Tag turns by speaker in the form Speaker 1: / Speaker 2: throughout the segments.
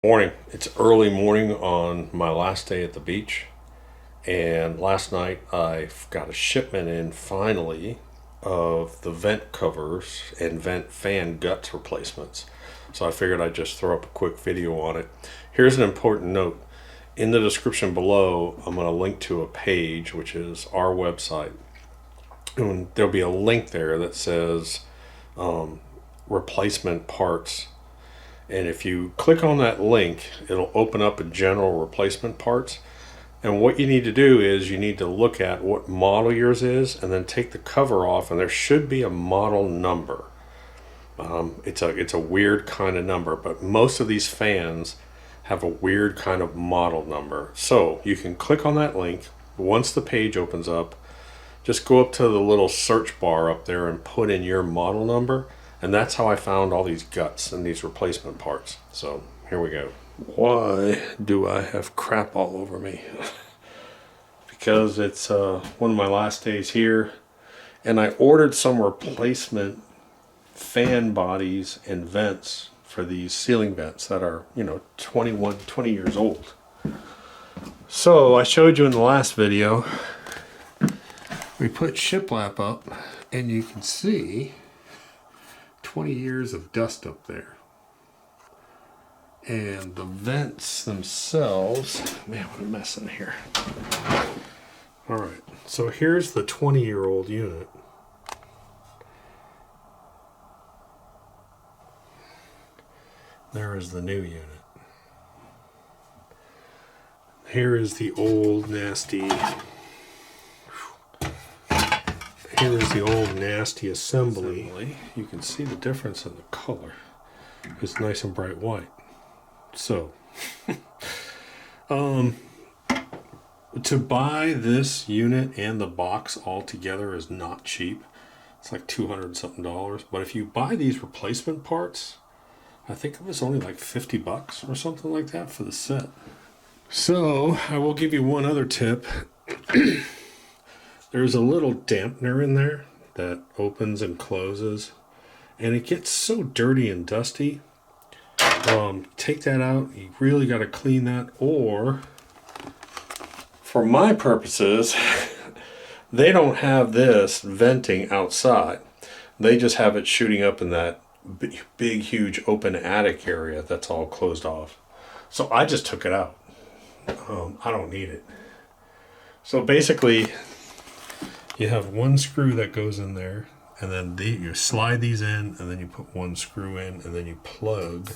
Speaker 1: Morning. It's early morning on my last day at the beach, and last night I got a shipment in finally of the vent covers and vent fan guts replacements. So I figured I'd just throw up a quick video on it. Here's an important note. In the description below, I'm going to link to a page, which is our website. And there'll be a link there that says replacement parts. And if you click on that link, it'll open up a general replacement parts. And what you need to do is you need to look at what model yours is and then take the cover off, and there should be a model number. It's a weird kind of number, but most of these fans have a weird kind of model number. So you can click on that link. Once the page opens up, just go up to the little search bar up there and put in your model number. And that's how I found all these guts and these replacement parts. So here we go. Why do I have crap all over me? Because it's one of my last days here, and I ordered some replacement fan bodies and vents for these ceiling vents that are 20 years old. So I showed you in the last video, we put shiplap up and you can see 20 years of dust up there. And the vents themselves, man, what a mess in here. All right, so here's the 20-year-old unit. There is the new unit. Here is the old nasty. Here is the old nasty assembly. You can see the difference in the color. It's nice and bright white. So, to buy this unit and the box all together is not cheap. It's like $200 and something. But if you buy these replacement parts, I think it was only like $50 or something like that for the set. So I will give you one other tip. There's a little dampener in there that opens and closes, and it gets so dirty and dusty. Take that out. You really got to clean that, or for my purposes, they don't have this venting outside. They just have it shooting up in that big, huge open attic area that's all closed off. So I just took it out. I don't need it. So basically, you have one screw that goes in there, and then you slide these in, and then you put one screw in, and then you plug.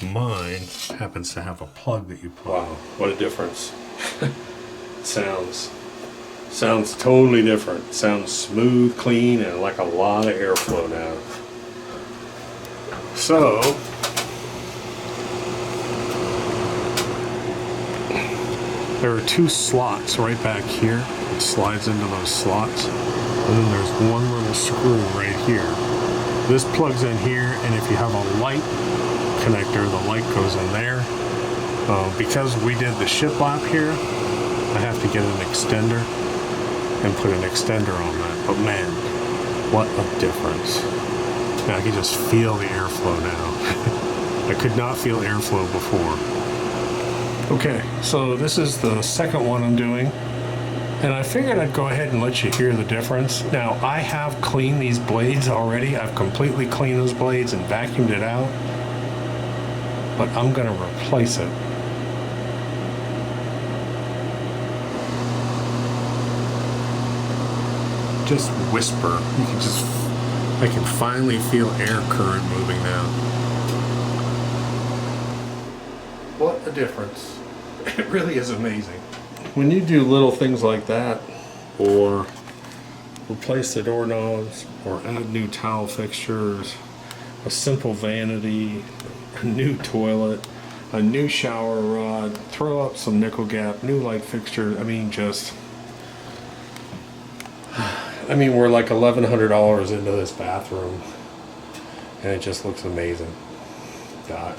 Speaker 1: Mine happens to have a plug that you plug. Wow, what a difference. Sounds totally different. Sounds smooth, clean, and like a lot of airflow now. So, there are two slots right back here. It slides into those slots, and then there's one little screw right here. This plugs in here, and if you have a light connector, the light goes in there. Because we did the shiplap here, I have to get an extender and put an extender on that. But man, what a difference. Now I can just feel the airflow now. I could not feel airflow before. Okay, so this is the second one I'm doing. And I figured I'd go ahead and let you hear the difference. Now, I have cleaned these blades already. I've completely cleaned those blades and vacuumed it out. But I'm going to replace it. Just whisper. I can finally feel air current moving now. What a difference. It really is amazing. When you do little things like that, or replace the doorknobs, or add new towel fixtures, a simple vanity, a new toilet, a new shower rod, throw up some nickel gap, new light fixture, we're like $1,100 into this bathroom, and it just looks amazing. God.